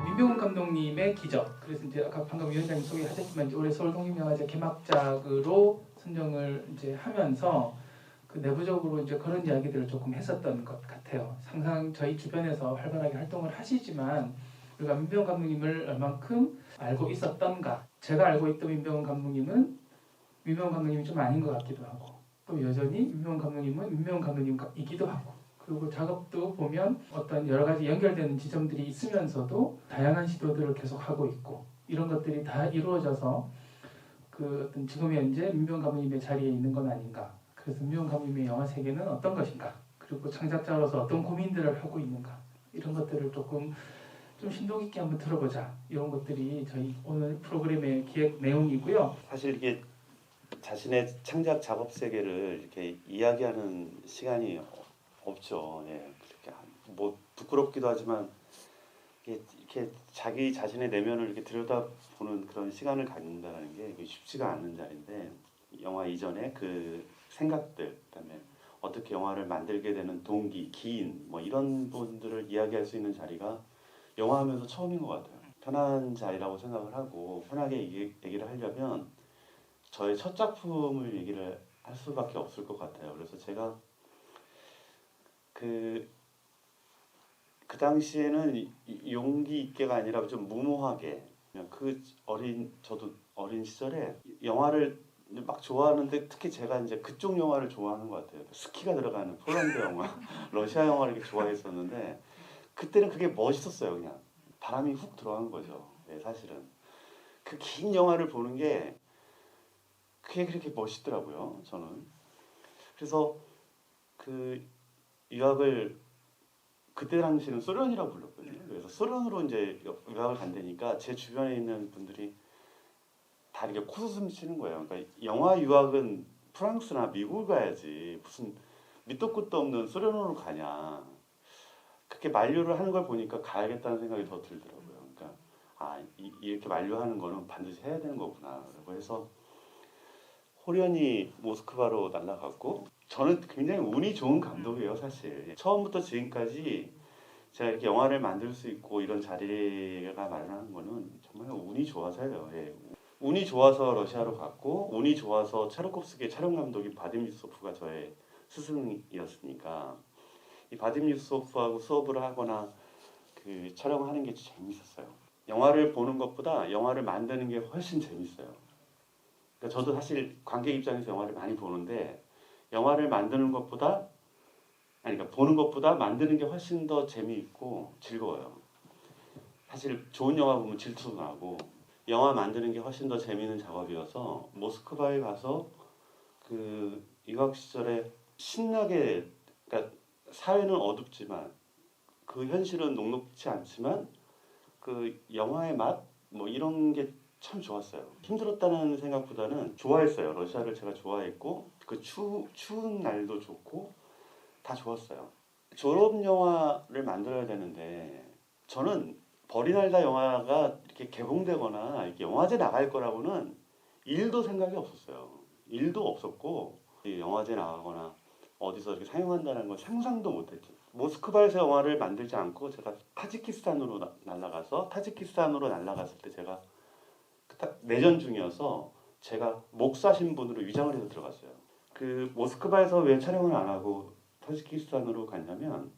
민병훈 감독님의 기적. 그래서 이제 아까 방금 위원장님 소개하셨지만 이제 올해 서울독립영화제 개막작으로 선정을 이제 하면서 그 내부적으로 이제 그런 이야기들을 조금 했었던 것 같아요. 항상 저희 주변에서 활발하게 활동을 하시지만 우리가 민병훈 감독님을 얼만큼 알고 있었던가. 제가 알고 있던 민병훈 감독님은 민병훈 감독님이 좀 아닌 것 같기도 하고 또 여전히 민병훈 감독님은 민병훈 감독님이기도 하고 그리고 작업도 보면 어떤 여러 가지 연결되는 지점들이 있으면서도 다양한 시도들을 계속 하고 있고 이런 것들이 다 이루어져서 그 어떤 지금 현재 민병훈 감독님의 자리에 있는 건 아닌가. 그래서 민병훈 감독님의 영화 세계는 어떤 것인가. 그리고 창작자로서 어떤 고민들을 하고 있는가. 이런 것들을 조금 좀 심도 깊게 한번 들어보자. 이런 것들이 저희 오늘 프로그램의 기획 내용이고요. 사실 이게 자신의 창작 작업 세계를 이렇게 이야기하는 시간이 없죠. 예, 그렇게 뭐 부끄럽기도 하지만 이렇게 자기 자신의 내면을 이렇게 들여다보는 그런 시간을 갖는다는 게 쉽지가 않은 자리인데 영화 이전에 그 생각들, 그다음에 어떻게 영화를 만들게 되는 동기, 기인 뭐 이런 부분들을 이야기할 수 있는 자리가 영화하면서 처음인 것 같아요. 편한 자리라고 생각을 하고 편하게 얘기를 하려면 저의 첫 작품을 얘기를 할 수밖에 없을 것 같아요. 그래서 제가 그 당시에는 용기 있게가 아니라 좀 무모하게 그냥 저도 어린 시절에 영화를 막 좋아하는데 특히 제가 이제 그쪽 영화를 좋아하는 것 같아요. 스키가 들어가는 폴란드 영화, 러시아 영화를 이렇게 좋아했었는데 그때는 그게 멋있었어요. 그냥 바람이 훅 들어간 거죠. 네, 사실은 그 긴 영화를 보는 게 그게 그렇게 멋있더라고요. 저는 그래서 그 유학을 그때 당시는 소련이라고 불렀거든요. 그래서 소련으로 이제 유학을 간다니까 제 주변에 있는 분들이 다 이렇게 코웃음 치는 거예요. 그러니까 영화 유학은 프랑스나 미국을 가야지 무슨 밑도 끝도 없는 소련으로 가냐. 그렇게 만류를 하는 걸 보니까 가야겠다는 생각이 더 들더라고요. 그러니까 이렇게 만류하는 거는 반드시 해야 되는 거구나. 그래서 호련히 모스크바로 날아갔고 저는 굉장히 운이 좋은 감독이에요. 사실 처음부터 지금까지 제가 이렇게 영화를 만들 수 있고 이런 자리가 마련하는 거는 정말 운이 좋아서예요. 예. 운이 좋아서 러시아로 갔고 운이 좋아서 차르콥스키의 촬영 감독인 바딤 유소프가 저의 스승이었으니까 이 바딤 유소프하고 수업을 하거나 그 촬영하는 게 재밌었어요. 영화를 보는 것보다 영화를 만드는 게 훨씬 재밌어요. 그러니까 저도 사실 관객 입장에서 영화를 많이 보는데 영화를 만드는 것보다 그러니까 보는 것보다 만드는 게 훨씬 더 재미있고 즐거워요. 사실 좋은 영화 보면 질투도 나고 영화 만드는 게 훨씬 더 재미있는 작업이어서 모스크바에 가서 그 유학 시절에 신나게 그러니까 사회는 어둡지만 그 현실은 녹록지 않지만 그 영화의 맛 뭐 이런 게 참 좋았어요. 힘들었다는 생각보다는 좋아했어요. 러시아를 제가 좋아했고 그 추운 날도 좋고 다 좋았어요. 졸업 영화를 만들어야 되는데 저는 버리날다 영화가 이렇게 개봉되거나 이렇게 영화제 나갈 거라고는 1도 생각이 없었어요. 1도 없었고 영화제 나가거나 어디서 이렇게 상영한다는 걸 상상도 못했죠. 모스크바에서 영화를 만들지 않고 제가 타지키스탄으로 날아갔을 때 제가 내전 중이어서 제가 목사 신분으로 위장을 해서 들어갔어요. 그 모스크바에서 왜 촬영을 안 하고 타지키스탄으로 갔냐면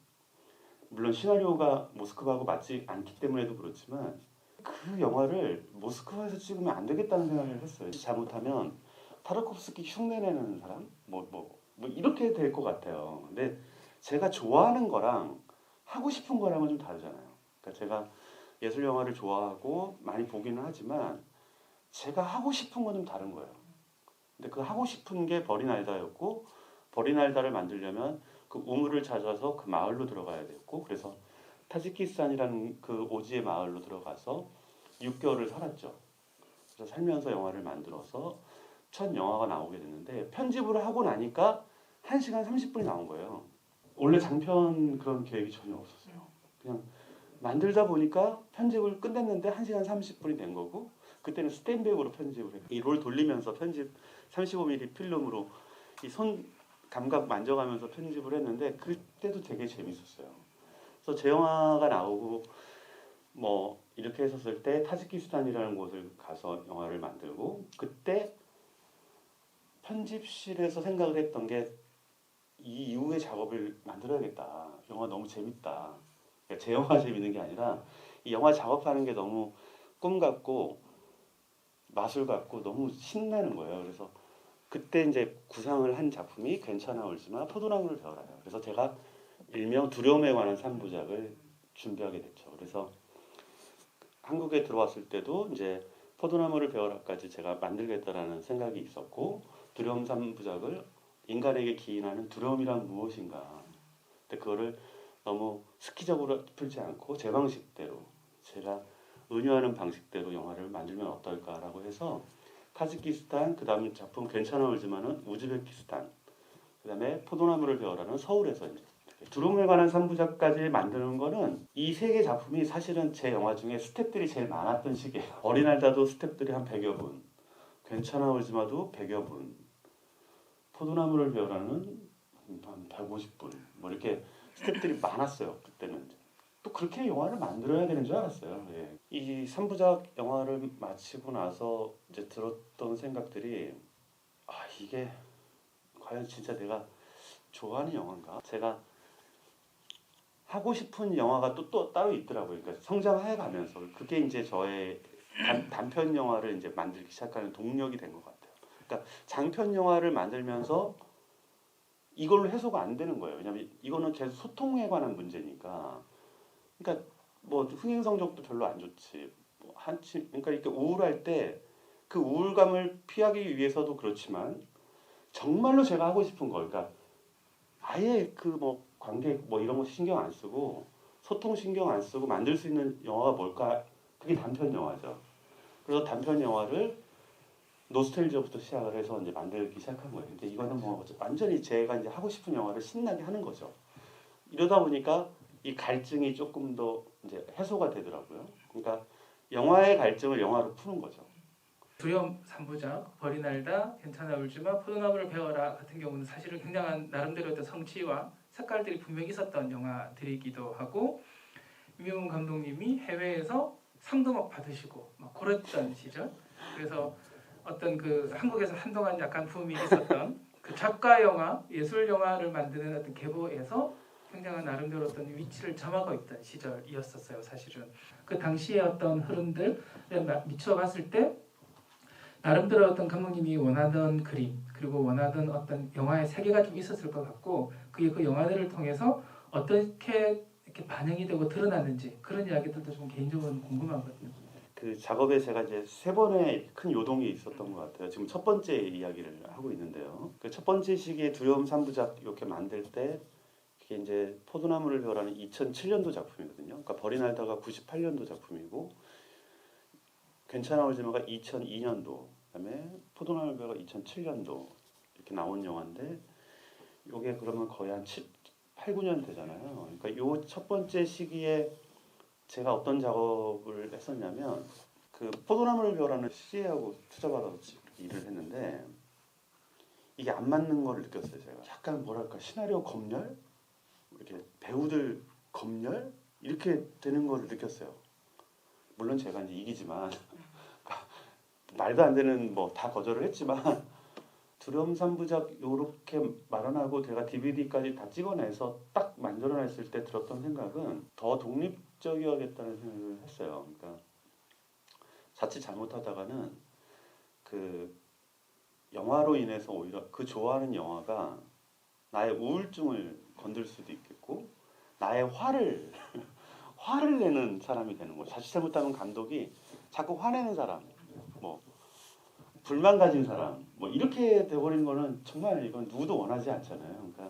물론 시나리오가 모스크바하고 맞지 않기 때문에도 그렇지만 그 영화를 모스크바에서 찍으면 안 되겠다는 생각을 했어요. 잘못하면 타르콥스키 흉내내는 사람 뭐 이렇게 될 것 같아요. 근데 제가 좋아하는 거랑 하고 싶은 거랑은 좀 다르잖아요. 그러니까 제가 예술 영화를 좋아하고 많이 보기는 하지만 제가 하고 싶은 건 좀 다른 거예요. 근데 그 하고 싶은 게 버리날다였고 버리날다를 만들려면 그 우물을 찾아서 그 마을로 들어가야 됐고 그래서 타지키스탄이라는 그 오지의 마을로 들어가서 6개월을 살았죠. 그래서 살면서 영화를 만들어서 첫 영화가 나오게 됐는데 편집을 하고 나니까 1시간 30분이 나온 거예요. 원래 장편 그런 계획이 전혀 없었어요. 그냥 만들다 보니까 편집을 끝냈는데 1시간 30분이 된 거고 그때는 스탠백으로 편집을 해요. 이 롤 돌리면서 편집 35mm 필름으로 이 손 감각 만져가면서 편집을 했는데 그때도 되게 재밌었어요. 그래서 제 영화가 나오고 뭐 이렇게 했었을 때 타지키스탄이라는 곳을 가서 영화를 만들고 그때 편집실에서 생각을 했던 게 이 이후의 작업을 만들어야겠다. 영화 너무 재밌다. 그러니까 제 영화 재밌는 게 아니라 이 영화 작업하는 게 너무 꿈 같고 마술 같고 너무 신나는 거예요. 그래서 그때 이제 구상을 한 작품이 괜찮아 울지마 포도나무를 배워라요. 그래서 제가 일명 두려움에 관한 3부작을 준비하게 됐죠. 그래서 한국에 들어왔을 때도 이제 포도나무를 배워라까지 제가 만들겠다라는 생각이 있었고 두려움 3부작을 인간에게 기인하는 두려움이란 무엇인가. 근데 그거를 너무 스키적으로 풀지 않고 제 방식대로 제가 은유하는 방식대로 영화를 만들면 어떨까라고 해서 타지키스탄 그다음 작품 괜찮아 울지만은 우즈베키스탄 그다음에 포도나무를 배워라는 서울에서 이제 두려움에 관한 3부작까지 만드는 거는 이 세 개 작품이 사실은 제 영화 중에 스태프들이 제일 많았던 시기예요. 어린아이다도 스태프들이 한 100여 분, 괜찮아 울지마도 100여 분, 포도나무를 배워라는 한 150분 뭐 이렇게 스태프들이 많았어요. 그때는 또 그렇게 영화를 만들어야 되는 줄 알았어요. 예. 이 3부작 영화를 마치고 나서 이제 들었던 생각들이 이게 과연 진짜 내가 좋아하는 영화인가? 제가 하고 싶은 영화가 또 따로 있더라고요. 그러니까 성장해 가면서 그게 이제 저의 단편 영화를 이제 만들기 시작하는 동력이 된 것 같아요. 그러니까 장편 영화를 만들면서 이걸로 해소가 안 되는 거예요. 왜냐하면 이거는 계속 소통에 관한 문제니까. 그러니까 뭐 흥행 성적도 별로 안 좋지. 그러니까 이렇게 우울할 때 그 우울감을 피하기 위해서도 그렇지만 정말로 제가 하고 싶은 거, 그러니까 아예 그 뭐 관객 뭐 이런 거 신경 안 쓰고 소통 신경 안 쓰고 만들 수 있는 영화가 뭘까? 그게 단편 영화죠. 그래서 단편 영화를 노스텔지어부터 시작을 해서 이제 만들기 시작한 거예요. 근데 이거는 뭐 완전히 제가 이제 하고 싶은 영화를 신나게 하는 거죠. 이러다 보니까 이 갈증이 조금 더 이제 해소가 되더라고요. 그러니까 영화의 갈증을 영화로 푸는 거죠. 두려움 3부작, 벌이 날다, 괜찮아 울지마, 포도나무를 배워라 같은 경우는 사실은 굉장한 나름대로 어떤 성취와 색깔들이 분명히 있었던 영화들이기도 하고 임영웅 감독님이 해외에서 상도 막 받으시고 막 그랬던 시절. 그래서 어떤 그 한국에서 한동안 약간 붐이 있었던 그 작가 영화, 예술 영화를 만드는 어떤 계보에서 굉장한 나름대로 어떤 위치를 점하고 있던 시절이었었어요. 사실은 그 당시의 어떤 흐름들을 미쳐봤을 때 나름대로 어떤 감독님이 원하던 그림 그리고 원하던 어떤 영화의 세계가 좀 있었을 것 같고 그게 그 영화들을 통해서 어떻게 이렇게 반영이 되고 드러났는지 그런 이야기들도 좀 개인적으로 궁금하거든요. 그 작업에 제가 이제 세 번의 큰 요동이 있었던 것 같아요. 지금 첫 번째 이야기를 하고 있는데요. 그 첫 번째 시기에 두려움 3부작 이렇게 만들 때 이게 이제 포도나무를 배워라는 2007년도 작품이거든요. 그러니까 벌이 날다가 98년도 작품이고 괜찮아 울지마가 2002년도 그다음에 포도나무를 배워가 2007년도 이렇게 나온 영화인데 이게 그러면 거의 한 8, 9년 되잖아요. 그러니까 요 첫 번째 시기에 제가 어떤 작업을 했었냐면 그 포도나무를 배워라는 CA하고 투자받아서 일을 했는데 이게 안 맞는 걸 느꼈어요. 제가 약간 뭐랄까 시나리오 검열 이렇게 배우들 검열 이렇게 되는 걸 느꼈어요. 물론 제가 이제 이기지만 말도 안 되는 뭐 다 거절을 했지만 두려움 3부작 요렇게 마련하고 제가 DVD까지 다 찍어내서 딱 만들어냈을 때 들었던 생각은 더 독립적이어야겠다는 생각을 했어요. 그러니까 자칫 잘못하다가는 그 영화로 인해서 오히려 그 좋아하는 영화가 나의 우울증을 건들 수도 있겠고 나의 화를 내는 사람이 되는 거죠. 자칫 잘못하면 감독이 자꾸 화내는 사람, 뭐 불만 가진 사람, 뭐 이렇게 돼버리는 거는 정말 이건 누구도 원하지 않잖아요. 그러니까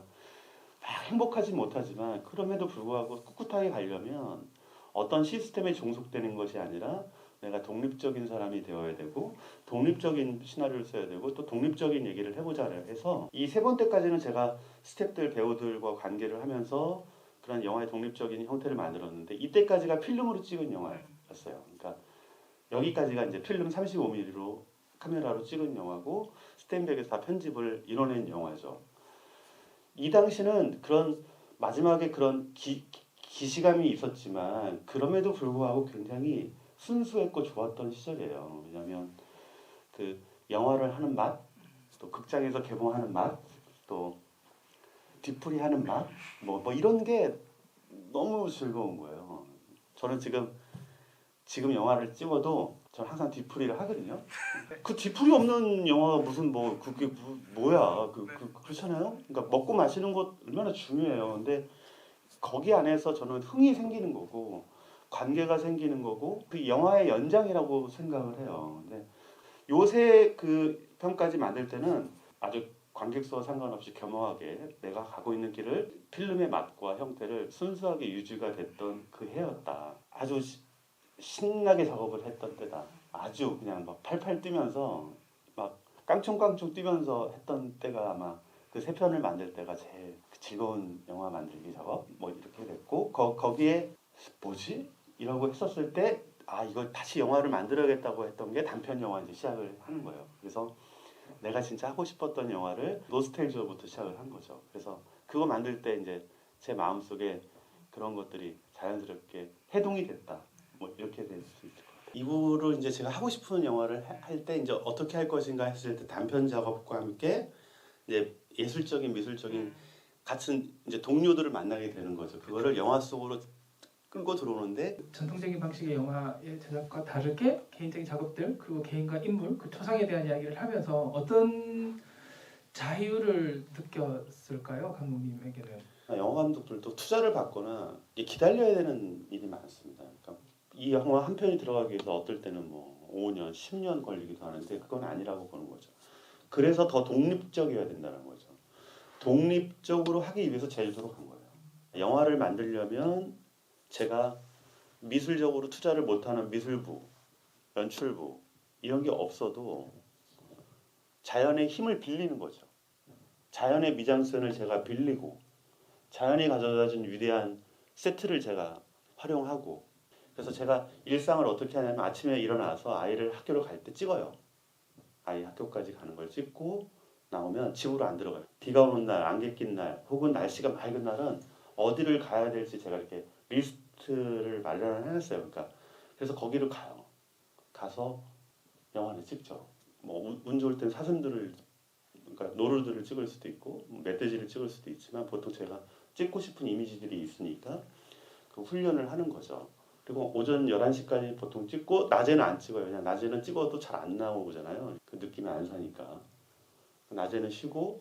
막 행복하지 못하지만 그럼에도 불구하고 꿋꿋하게 가려면 어떤 시스템에 종속되는 것이 아니라 내가 독립적인 사람이 되어야 되고 독립적인 시나리오를 써야 되고 또 독립적인 얘기를 해보자 해서 이 세 번째까지는 제가 스태프들 배우들과 관계를 하면서 그런 영화의 독립적인 형태를 만들었는데 이때까지가 필름으로 찍은 영화였어요. 그러니까 여기까지가 이제 필름 35mm로 카메라로 찍은 영화고 스탠백에서 다 편집을 이뤄낸 영화죠. 이 당시는 그런 마지막에 그런 기시감이 있었지만 그럼에도 불구하고 굉장히 순수했고 좋았던 시절이에요. 왜냐하면 그 영화를 하는 맛, 또 극장에서 개봉하는 맛, 또 뒤풀이하는 맛, 뭐 이런 게 너무 즐거운 거예요. 저는 지금 영화를 찍어도 저는 항상 뒤풀이를 하거든요. 그 뒤풀이 없는 영화가 무슨 뭐 그게 뭐야? 그렇잖아요. 그러니까 먹고 마시는 것 얼마나 중요해요. 근데 거기 안에서 저는 흥이 생기는 거고 관계가 생기는 거고 그 영화의 연장이라고 생각을 해요. 근데 요새 그 편까지 만들 때는 아주 관객수와 상관없이 겸허하게 내가 가고 있는 길을 필름의 맛과 형태를 순수하게 유지가 됐던 그 해였다. 아주 신나게 작업을 했던 때다. 아주 그냥 막 팔팔 뛰면서 막 깡총깡총 뛰면서 했던 때가 아마 그 세 편을 만들 때가 제일 즐거운 영화 만들기 작업 뭐 이렇게 됐고 거기에 뭐지? 이라고 했었을 때 아 이걸 다시 영화를 만들어야겠다고 했던 게 단편 영화 이제 시작을 하는 거예요. 그래서 내가 진짜 하고 싶었던 영화를 노스텔지어부터 시작을 한 거죠. 그래서 그거 만들 때 이제 제 마음속에 그런 것들이 자연스럽게 해동이 됐다. 뭐 이렇게 될 수 있을 것 같아요. 이후로 이제 제가 하고 싶은 영화를 할 때 이제 어떻게 할 것인가 했을 때 단편 작업과 함께 이제 예술적인 미술적인 같은 이제 동료들을 만나게 되는 거죠. 그거를 영화 속으로 끌고 들어오는데 전통적인 방식의 영화의 제작과 다르게 개인적인 작업들 그리고 개인과 인물 그 초상에 대한 이야기를 하면서 어떤 자유를 느꼈을까요, 감독님에게는? 영화 감독들도 투자를 받거나 기다려야 되는 일이 많습니다. 그러니까 이 영화 한 편이 들어가기 위해서 어떨 때는 뭐 5년, 10년 걸리기도 하는데 그건 아니라고 보는 거죠. 그래서 더 독립적이어야 된다는 거죠. 독립적으로 하기 위해서 제주도로 간 거예요. 영화를 만들려면 제가 미술적으로 투자를 못하는 미술부, 연출부 이런 게 없어도 자연의 힘을 빌리는 거죠. 자연의 미장센을 제가 빌리고 자연이 가져다준 위대한 세트를 제가 활용하고 그래서 제가 일상을 어떻게 하냐면 아침에 일어나서 아이를 학교로 갈 때 찍어요. 아이 학교까지 가는 걸 찍고 나오면 집으로 안 들어가요. 비가 오는 날, 안개 낀 날, 혹은 날씨가 맑은 날은 어디를 가야 될지 제가 이렇게 리스트를 마련을 해놨어요. 그러니까 그래서 거기를 가요. 가서 영화를 찍죠. 뭐 운 좋을 땐 사슴들을 그러니까 노루들을 찍을 수도 있고 멧돼지를 찍을 수도 있지만 보통 제가 찍고 싶은 이미지들이 있으니까 그 훈련을 하는 거죠. 그리고 오전 11시까지 보통 찍고 낮에는 안 찍어요. 그냥 낮에는 찍어도 잘 안 나오잖아요. 그 느낌이 안 사니까. 낮에는 쉬고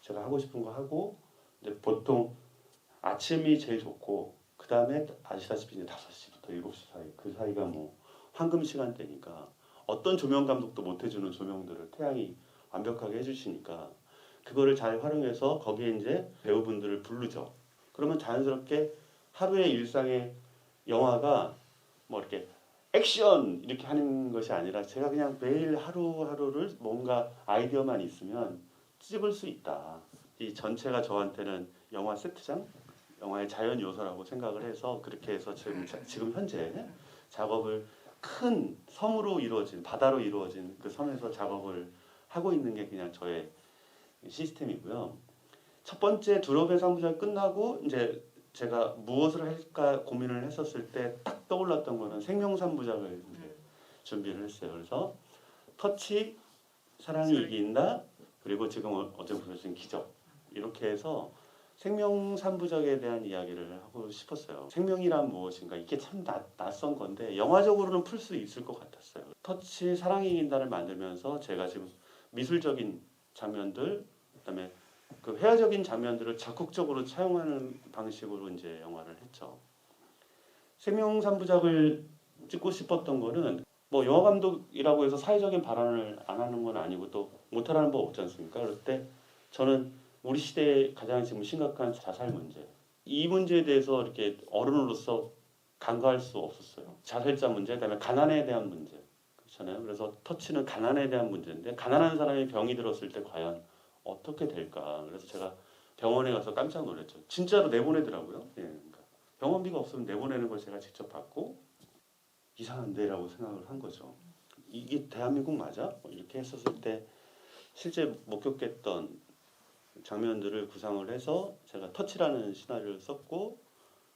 제가 하고 싶은 거 하고 이제 보통 아침이 제일 좋고 그 다음에 아시다시피 이제 5시부터 7시 사이 그 사이가 뭐 황금 시간대니까 어떤 조명 감독도 못 해주는 조명들을 태양이 완벽하게 해주시니까 그거를 잘 활용해서 거기에 이제 배우분들을 부르죠. 그러면 자연스럽게 하루의 일상의 영화가 뭐 이렇게 액션 이렇게 하는 것이 아니라 제가 그냥 매일 하루하루를 뭔가 아이디어만 있으면 찍을 수 있다. 이 전체가 저한테는 영화 세트장, 영화의 자연 요소라고 생각을 해서 그렇게 해서 지금 현재 작업을 큰 섬으로 이루어진 바다로 이루어진 그 섬에서 작업을 하고 있는 게 그냥 저의 시스템이고요. 첫 번째 두렵의 삼부작 끝나고 이제 제가 무엇을 할까 고민을 했었을 때 딱 떠올랐던 거는 생명삼부작을 이제 준비를 했어요. 그래서 터치, 사랑이 이긴다, 그리고 지금 어제 보여준 기적 이렇게 해서 생명삼부작에 대한 이야기를 하고 싶었어요. 생명이란 무엇인가 이게 참 낯선 건데 영화적으로는 풀 수 있을 것 같았어요. 터치, 사랑이 이긴다를 만들면서 제가 지금 미술적인 장면들, 그다음에 그 회화적인 장면들을 적극적으로 차용하는 방식으로 이제 영화를 했죠. 생명삼부작을 찍고 싶었던 거는 뭐 영화 감독이라고 해서 사회적인 발언을 안 하는 건 아니고 또 못하라는 법 없지 않습니까? 그럴 때 저는 우리 시대의 가장 지금 심각한 자살 문제 이 문제에 대해서 이렇게 어른으로서 간과할 수 없었어요. 자살자 문제, 그다음에 가난에 대한 문제 그렇잖아요. 그래서 터치는 가난에 대한 문제인데 가난한 사람이 병이 들었을 때 과연 어떻게 될까? 그래서 제가 병원에 가서 깜짝 놀랐죠. 진짜로 내보내더라고요. 예, 그러니까 병원비가 없으면 내보내는 걸 제가 직접 받고 이상한데라고 생각을 한 거죠. 이게 대한민국 맞아? 뭐 이렇게 했었을 때 실제 목격했던 장면들을 구상을 해서 제가 터치라는 시나리오를 썼고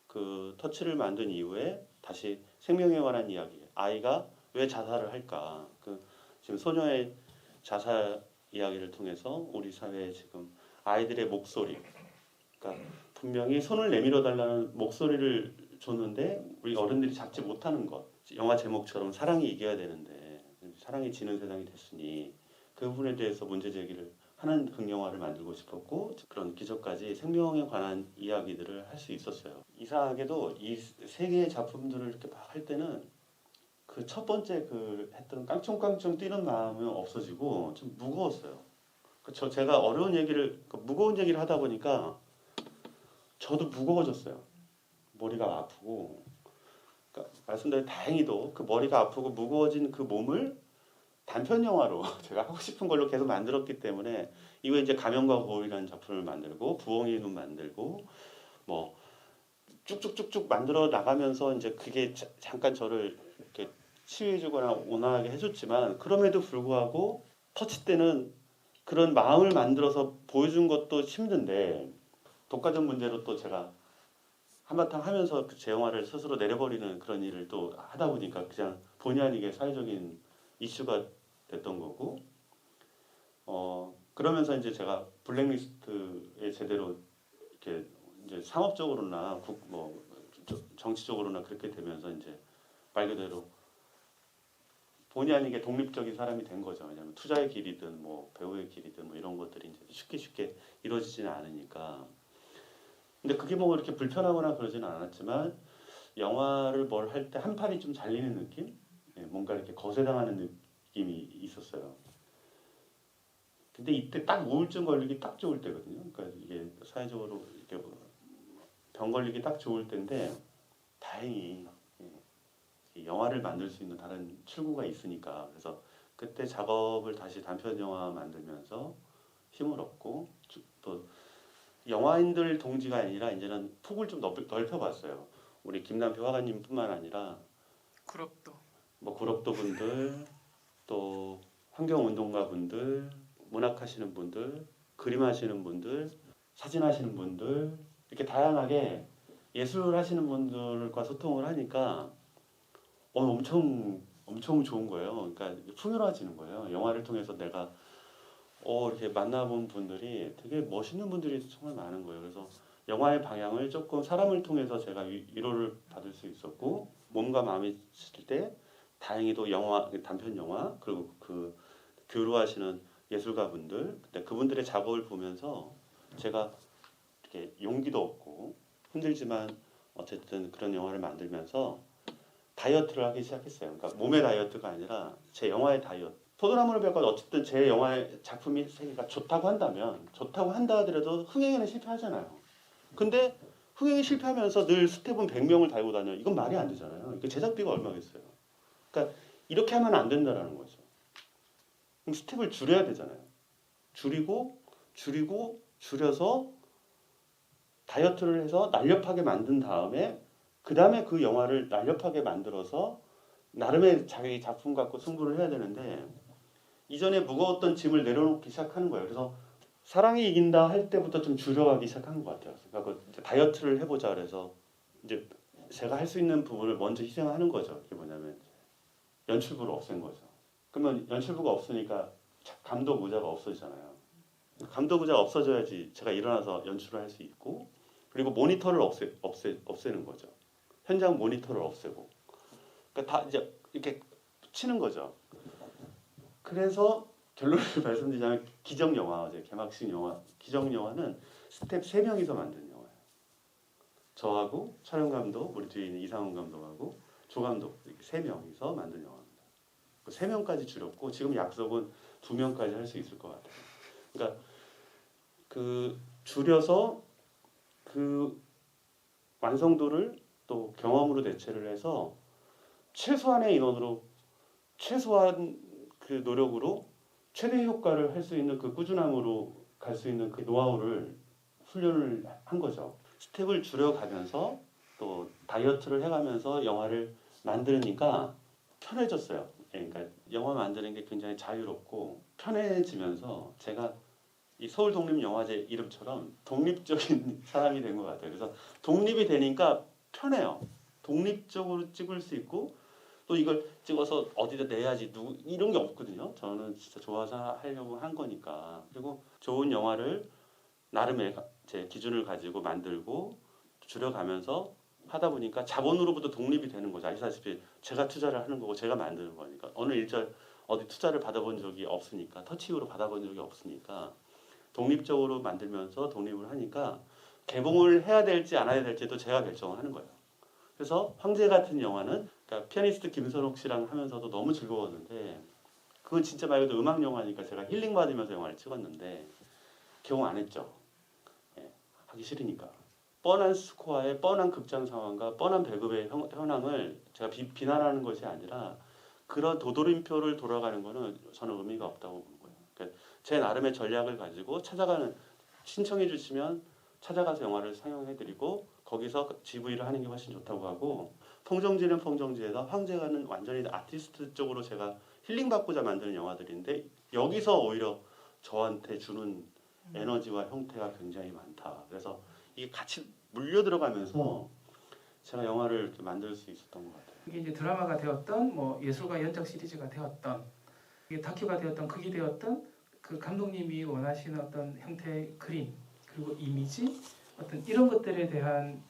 그 터치를 만든 이후에 다시 생명에 관한 이야기, 아이가 왜 자살을 할까? 그 지금 소녀의 자살 이야기를 통해서 우리 사회에 지금 아이들의 목소리, 그러니까 분명히 손을 내밀어 달라는 목소리를 줬는데 우리 어른들이 잡지 못하는 것. 영화 제목처럼 사랑이 이겨야 되는데 사랑이 지는 세상이 됐으니 그 부분에 대해서 문제 제기를 하는 극영화를 만들고 싶었고 그런 기적까지 생명에 관한 이야기들을 할 수 있었어요. 이상하게도 이 세 개의 작품들을 이렇게 막 할 때는 그 첫 번째 그 했던 깡총깡총 뛰는 마음은 없어지고 좀 무거웠어요. 제가 어려운 얘기를 무거운 얘기를 하다 보니까 저도 무거워졌어요. 머리가 아프고 그러니까 말씀드린 다행히도 그 머리가 아프고 무거워진 그 몸을 단편 영화로 제가 하고 싶은 걸로 계속 만들었기 때문에 이후에 이제 가면과 거울이라는 작품을 만들고 부엉이 눈 만들고 뭐 쭉쭉쭉쭉 만들어 나가면서 이제 그게 잠깐 저를 이렇게 치유해주거나 온화하게 해줬지만 그럼에도 불구하고 터치 때는 그런 마음을 만들어서 보여준 것도 힘든데 독과점 문제로 또 제가 한바탕 하면서 그 제 영화를 스스로 내려버리는 그런 일을 또 하다 보니까 그냥 본의 아니게 사회적인 이슈가 됐던 거고 그러면서 이제 제가 블랙리스트에 제대로 이렇게 이제 상업적으로나 뭐 정치적으로나 그렇게 되면서 이제 말 그대로 본의 아니게 독립적인 사람이 된 거죠. 왜냐하면 투자의 길이든 뭐 배우의 길이든 뭐 이런 것들이 이제 쉽게 이루어지지는 않으니까. 근데 그게 뭐 이렇게 불편하거나 그러지는 않았지만 영화를 뭘 할 때 한 팔이 좀 잘리는 느낌? 뭔가 이렇게 거세당하는 느낌이 있었어요. 근데 이때 딱 우울증 걸리기 딱 좋을 때거든요. 그러니까 이게 사회적으로 이렇게 병 걸리기 딱 좋을 때인데 다행히 영화를 만들 수 있는 다른 출구가 있으니까 그래서 그때 작업을 다시 단편 영화 만들면서 힘을 얻고 또 영화인들 동지가 아니라 이제는 폭을 좀 넓혀봤어요. 우리 김남표 화가님뿐만 아니라 구럽도 뭐 구럽도 분들 또 환경운동가 분들 문학하시는 분들 그림하시는 분들 사진하시는 분들 이렇게 다양하게 예술 하시는 분들과 소통을 하니까 엄청 좋은 거예요. 그러니까 풍요로워지는 거예요. 영화를 통해서 내가 이렇게 만나본 분들이 되게 멋있는 분들이 정말 많은 거예요. 그래서 영화의 방향을 조금 사람을 통해서 제가 위로를 받을 수 있었고 몸과 마음이 있을 때 다행히도 영화 단편 영화 그리고 그 교류하시는 예술가 분들 그분들의 작업을 보면서 제가 이렇게 용기도 얻고 힘들지만 어쨌든 그런 영화를 만들면서 다이어트를 하기 시작했어요. 그러니까 몸의 다이어트가 아니라 제 영화의 다이어트. 포도나무를 벽은 어쨌든 제 영화의 작품이 세계가 좋다고 한다 하더라도 흥행에는 실패하잖아요. 근데 흥행에 실패하면서 늘 스텝은 100명을 달고 다녀. 이건 말이 안 되잖아요. 그 제작비가 얼마겠어요. 그러니까 이렇게 하면 안 된다라는 거죠. 그럼 스텝을 줄여야 되잖아요. 줄여서 다이어트를 해서 날렵하게 만든 다음에 그 다음에 그 영화를 날렵하게 만들어서 나름의 자기 작품 갖고 승부를 해야 되는데 이전에 무거웠던 짐을 내려놓기 시작하는 거예요. 그래서 사랑이 이긴다 할 때부터 좀 줄여가기 시작한 것 같아요. 그러니까 다이어트를 해보자 그래서 이제 제가 할 수 있는 부분을 먼저 희생하는 거죠. 그게 뭐냐면 연출부를 없앤 거죠. 그러면 연출부가 없으니까 감독 의자가 없어지잖아요. 감독 의자가 없어져야지 제가 일어나서 연출을 할 수 있고 그리고 모니터를 없애는 거죠. 현장 모니터를 없애고 그러니까 다 이제 이렇게 치는 거죠. 그래서 결론을 말씀드리자면 기적 영화, 개막식 영화, 기적 영화는 스텝 3명이서 만든 영화예요. 저하고 촬영 감독, 우리 뒤에 있는 이상훈 감독하고 조 감독 이렇게 3명이서 만든 영화입니다. 3명까지 줄였고 지금 약속은 2명까지 할 수 있을 것 같아요. 그러니까 그 줄여서 그 완성도를 또 경험으로 대체를 해서 최소한의 인원으로 최소한 그 노력으로 최대 효과를 할 수 있는 그 꾸준함으로 갈 수 있는 그 노하우를 훈련을 한 거죠. 스텝을 줄여가면서 또 다이어트를 해가면서 영화를 만드니까 편해졌어요. 그러니까 영화 만드는 게 굉장히 자유롭고 편해지면서 제가 이 서울 독립영화제 이름처럼 독립적인 사람이 된 것 같아요. 그래서 독립이 되니까 편해요. 독립적으로 찍을 수 있고 또 이걸 찍어서 어디다 내야지 누구 이런 게 없거든요. 저는 진짜 좋아서 하려고 한 거니까. 그리고 좋은 영화를 나름의 제 기준을 가지고 만들고 줄여가면서 하다 보니까 자본으로부터 독립이 되는 거죠. 아시다시피 제가 투자를 하는 거고 제가 만드는 거니까 어느 일절 어디 투자를 받아본 적이 없으니까 터치로 받아본 적이 없으니까 독립적으로 만들면서 독립을 하니까 개봉을 해야 될지 안 해야 될지도 제가 결정을 하는 거예요. 그래서 황제 같은 영화는 그러니까 피아니스트 김선옥 씨랑 하면서도 너무 즐거웠는데 그건 진짜 말 그대로 음악 영화니까 제가 힐링 받으면서 영화를 찍었는데 개봉 안 했죠. 예, 하기 싫으니까. 뻔한 스코어에 뻔한 극장 상황과 뻔한 배급의 현황을 제가 비난하는 것이 아니라 그런 도돌림표를 돌아가는 거는 저는 의미가 없다고 보는 거예요. 그러니까 제 나름의 전략을 가지고 찾아가는 신청해 주시면 찾아가서 영화를 상영해드리고 거기서 GV를 하는 게 훨씬 좋다고 하고 풍정지는 풍정지에서 황제가는 완전히 아티스트 쪽으로 제가 힐링 받고자 만드는 영화들인데 여기서 오히려 저한테 주는 에너지와 형태가 굉장히 많다. 그래서 이게 같이 물려 들어가면서 제가 영화를 이렇게 만들 수 있었던 것 같아요. 이게 이제 드라마가 되었던 뭐 예술가 연작 시리즈가 되었던 이게 다큐가 되었던 극이 되었던 그 감독님이 원하시는 어떤 형태의 그림 그리고 이미지 어떤 이런 것들에 대한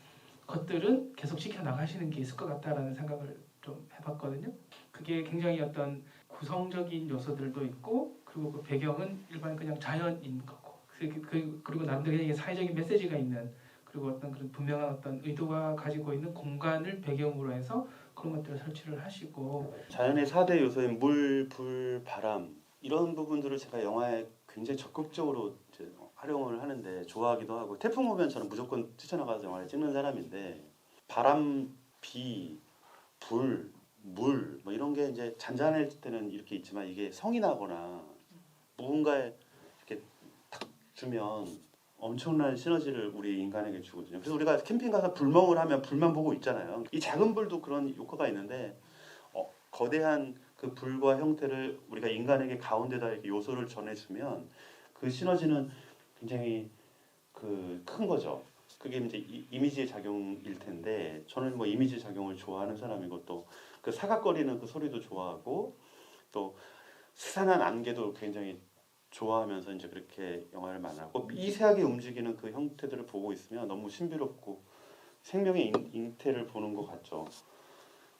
것들은 계속 지켜 나가시는 게 있을 것 같다라는 생각을 좀 해봤거든요. 그게 굉장히 어떤 구성적인 요소들도 있고 그리고 그 배경은 일반 그냥 자연인 거고 그리고 나름대로 이게 사회적인 메시지가 있는 그리고 어떤 그런 분명한 어떤 의도가 가지고 있는 공간을 배경으로 해서 그런 것들을 설치를 하시고 자연의 4대 요소인 물, 불, 바람 이런 부분들을 제가 영화에 굉장히 적극적으로 이제 활용을 하는데 좋아하기도 하고 태풍 오면 저는 무조건 뛰쳐나가서 영화를 찍는 사람인데 바람, 비, 불, 물 뭐 이런 게 이제 잔잔할 때는 이렇게 있지만 이게 성이 나거나 무언가에 이렇게 탁 주면 엄청난 시너지를 우리 인간에게 주거든요. 그래서 우리가 캠핑 가서 불멍을 하면 불만 보고 있잖아요. 이 작은 불도 그런 효과가 있는데 거대한 그 불과 형태를 우리가 인간에게 가운데다 이렇게 요소를 전해주면 그 시너지는 굉장히 큰 거죠. 그게 이제 이미지의 작용일 텐데 저는 뭐 이미지 작용을 좋아하는 사람이고 또 그 사각거리는 그 소리도 좋아하고 또 스산한 안개도 굉장히 좋아하면서 이제 그렇게 영화를 만나고 미세하게 움직이는 그 형태들을 보고 있으면 너무 신비롭고 생명의 잉태를 보는 것 같죠.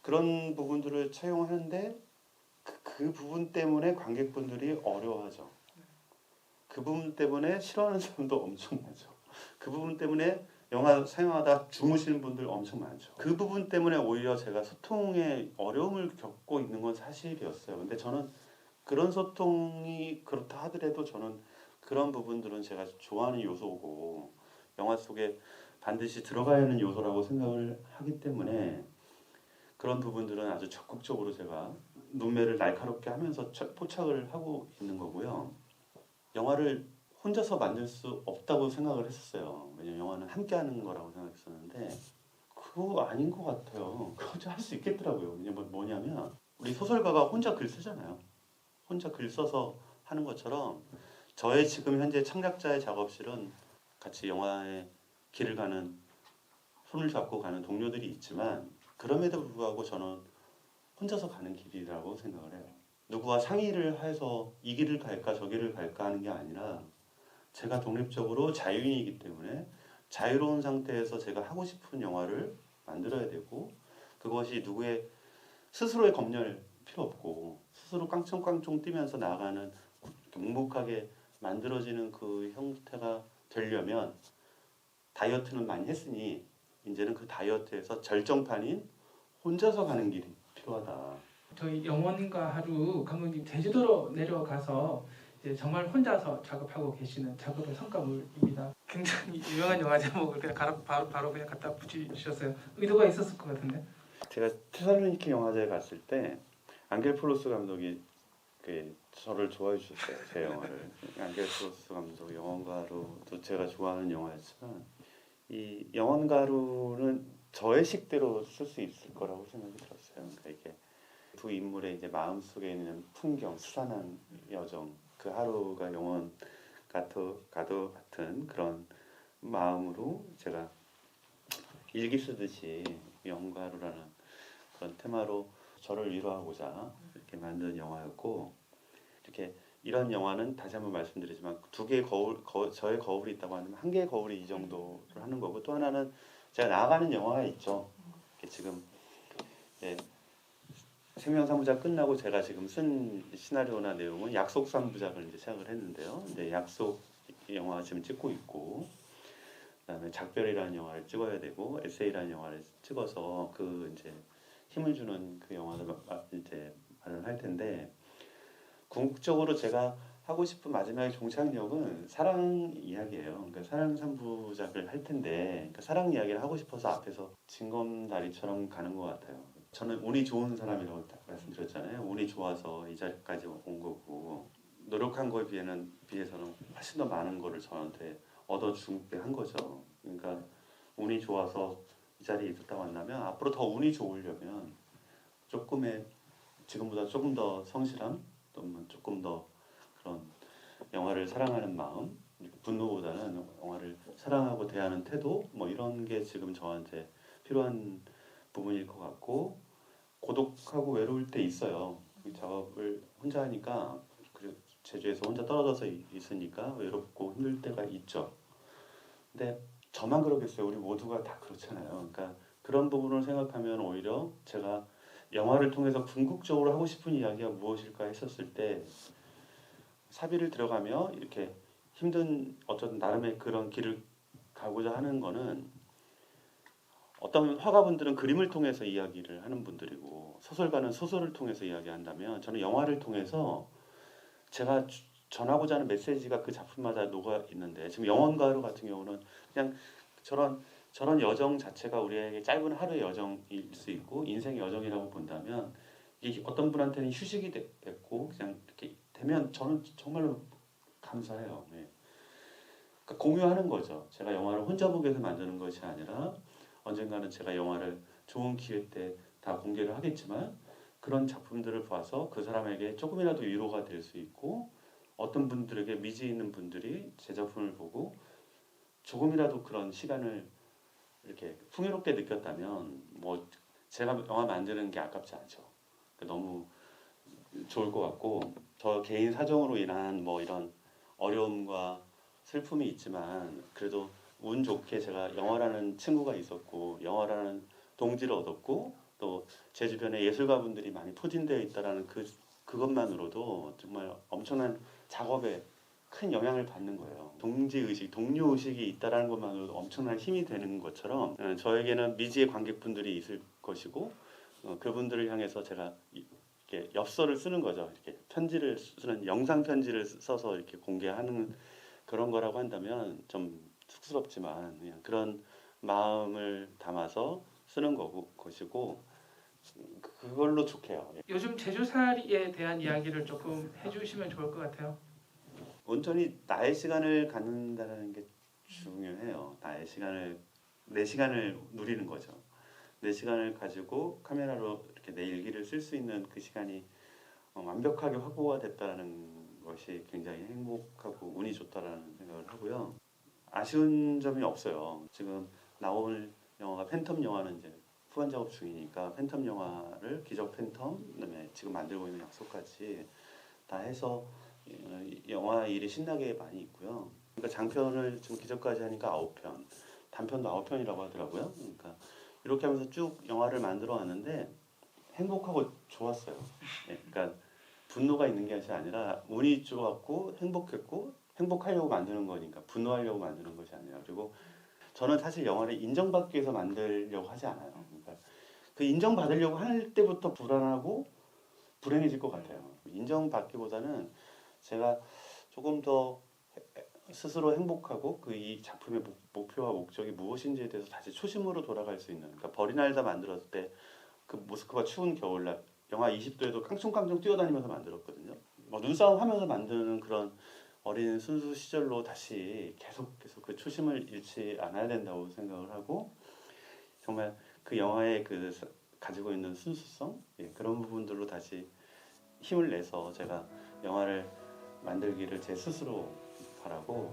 그런 부분들을 차용하는데 그 부분 때문에 관객분들이 어려워하죠. 그 부분 때문에 싫어하는 사람도 엄청 많죠. 그 부분 때문에 영화 상영하다 주무시는 분들 엄청 많죠. 그 부분 때문에 오히려 제가 소통에 어려움을 겪고 있는 건 사실이었어요. 근데 저는 그런 소통이 그렇다 하더라도 저는 그런 부분들은 제가 좋아하는 요소고 영화 속에 반드시 들어가야 하는 요소라고 생각을 하기 때문에 그런 부분들은 아주 적극적으로 제가 눈매를 날카롭게 하면서 포착을 하고 있는 거고요. 영화를 혼자서 만들 수 없다고 생각을 했었어요. 왜냐면 영화는 함께 하는 거라고 생각했었는데 그거 아닌 것 같아요. 그거 할 수 있겠더라고요. 왜냐면 뭐냐면 우리 소설가가 혼자 글 쓰잖아요. 혼자 글 써서 하는 것처럼 저의 지금 현재 창작자의 작업실은 같이 영화의 길을 가는 손을 잡고 가는 동료들이 있지만 그럼에도 불구하고 저는 혼자서 가는 길이라고 생각을 해요. 누구와 상의를 해서 이 길을 갈까 저 길을 갈까 하는 게 아니라 제가 독립적으로 자유인이기 때문에 자유로운 상태에서 제가 하고 싶은 영화를 만들어야 되고 그것이 누구의 스스로의 검열 필요 없고 스스로 깡총깡총 뛰면서 나아가는 묵묵하게 만들어지는 그 형태가 되려면 다이어트는 많이 했으니 이제는 그 다이어트에서 절정판인 혼자서 가는 길이 필요하다. 저희 영원과 하루 감독님 제주도로 내려가서 이제 정말 혼자서 작업하고 계시는 작업의 성과물입니다. 굉장히 유명한 영화 제목을 그냥 바로 그냥 갖다 붙이셨어요. 의도가 있었을 것 같은데. 제가 테살로니키 영화제에 갔을 때 안겔 프로스 감독이 저를 좋아해 주셨어요. 제 영화를. 안겔 프로스 감독 영원가루도 제가 좋아하는 영화였지만 이 영원가루는 저의 식대로 쓸 수 있을 거라고 생각이 들었어요. 그러니까 이게 두 인물의 이제 마음 속에 있는 풍경, 스산한 여정, 그 하루가 영원 가도 같은 그런 마음으로 제가 일기 쓰듯이 영가루라는 그런 테마로 저를 위로하고자 이렇게 만든 영화였고, 이렇게 이런 영화는 다시 한번 말씀드리지만 두 개의 저의 거울이 있다고 하면 한 개의 거울이 이 정도를 하는 거고, 또 하나는 제가 나아가는 영화가 있죠. 지금 생명 3부작 끝나고 제가 지금 쓴 시나리오나 내용은 약속 3부작을 이제 시작을 했는데요. 이제 약속 영화 지금 찍고 있고, 그다음에 작별이라는 영화를 찍어야 되고, 에세이라는 영화를 찍어서 그 이제 힘을 주는 그 영화를 이제 마련할 텐데, 궁극적으로 제가 하고 싶은 마지막의 종착역은 사랑 이야기예요. 그러니까 사랑 3부작을 할 텐데, 그러니까 사랑 이야기를 하고 싶어서 앞에서 징검다리처럼 가는 것 같아요. 저는 운이 좋은 사람이라고 딱 말씀드렸잖아요. 운이 좋아서 이 자리까지 온 거고, 노력한 거에 비해서는 훨씬 더 많은 거를 저한테 얻어주게 한 거죠. 그러니까 운이 좋아서 이 자리에 있었다 만나면 앞으로 더 운이 좋으려면 조금의 지금보다 조금 더 성실함, 또는 조금 더 그런 영화를 사랑하는 마음, 분노보다는 영화를 사랑하고 대하는 태도, 뭐 이런 게 지금 저한테 필요한 부분일 것 같고, 고독하고 외로울 때 있어요. 이 작업을 혼자 하니까, 그리고 제주에서 혼자 떨어져서 있으니까 외롭고 힘들 때가 있죠. 근데 저만 그러겠어요? 우리 모두가 다 그렇잖아요. 그러니까 그런 부분을 생각하면 오히려 제가 영화를 통해서 궁극적으로 하고 싶은 이야기가 무엇일까 했었을 때, 사비를 들어가며 이렇게 힘든 어떤 나름의 그런 길을 가고자 하는 거는, 어떤 화가분들은 그림을 통해서 이야기를 하는 분들이고, 소설가는 소설을 통해서 이야기한다면, 저는 영화를 통해서 제가 전하고자 하는 메시지가 그 작품마다 녹아 있는데, 지금 영원가루 같은 경우는 그냥 저런 여정 자체가 우리에게 짧은 하루의 여정일 수 있고 인생의 여정이라고 본다면, 이게 어떤 분한테는 휴식이 됐고 그냥 이렇게 되면 저는 정말로 감사해요. 네. 그러니까 공유하는 거죠. 제가 영화를 혼자 보기 위해서 만드는 것이 아니라, 언젠가는 제가 영화를 좋은 기회 때 다 공개를 하겠지만, 그런 작품들을 봐서 그 사람에게 조금이라도 위로가 될 수 있고, 어떤 분들에게 미지 있는 분들이 제 작품을 보고 조금이라도 그런 시간을 이렇게 풍요롭게 느꼈다면, 뭐 제가 영화 만드는 게 아깝지 않죠. 너무 좋을 것 같고, 저 개인 사정으로 인한 뭐 이런 어려움과 슬픔이 있지만, 그래도 운 좋게 제가 영화라는 친구가 있었고, 영화라는 동지를 얻었고, 또 제 주변에 예술가분들이 많이 포진되어 있다라는 그것만으로도 정말 엄청난 작업에 큰 영향을 받는 거예요. 동지의식, 동료의식이 있다라는 것만으로도 엄청난 힘이 되는 것처럼, 저에게는 미지의 관객분들이 있을 것이고, 그분들을 향해서 제가 이렇게 엽서를 쓰는 거죠. 이렇게 편지를 쓰는, 영상 편지를 써서 이렇게 공개하는 그런 거라고 한다면 좀 쑥스럽지만, 그냥 그런 마음을 담아서 쓰는 것이고, 그걸로 좋게요. 요즘 제주살이에 대한 이야기를 조금 해주시면 좋을 것 같아요. 온전히 나의 시간을 갖는다는 게 중요해요. 내 시간을 누리는 거죠. 내 시간을 가지고 카메라로 이렇게 내 일기를 쓸 수 있는 그 시간이 완벽하게 확보가 됐다는 것이 굉장히 행복하고 운이 좋다라는 생각을 하고요. 아쉬운 점이 없어요. 지금 나올 영화가 팬텀 영화는 이제 후반 작업 중이니까, 팬텀 영화를 기적 팬텀, 그다음에 지금 만들고 있는 약속까지 다 해서 영화 일이 신나게 많이 있고요. 그러니까 장편을 지금 기적까지 하니까 9편, 단편도 9편이라고 하더라고요. 그러니까 이렇게 하면서 쭉 영화를 만들어 왔는데 행복하고 좋았어요. 예, 그러니까 분노가 있는 게 아니라 운이 좋았고 행복했고, 행복하려고 만드는 거니까 분노하려고 만드는 것이 아니라. 그리고 저는 사실 영화를 인정받기 위해서 만들려고 하지 않아요. 그러니까 그 인정받으려고 할 때부터 불안하고 불행해질 것 같아요. 인정받기보다는 제가 조금 더 스스로 행복하고 그 이 작품의 목표와 목적이 무엇인지에 대해서 다시 초심으로 돌아갈 수 있는, 그러니까 버리날다 만들었을 때 그 모스크바 추운 겨울날 영하 20도에도 깡총깡총 뛰어다니면서 만들었거든요. 뭐 눈싸움 하면서 만드는 그런 어린 순수 시절로 다시 계속 그 초심을 잃지 않아야 된다고 생각을 하고, 정말 그 영화의 그 가지고 있는 순수성, 그런 부분들로 다시 힘을 내서 제가 영화를 만들기를 제 스스로 잘하고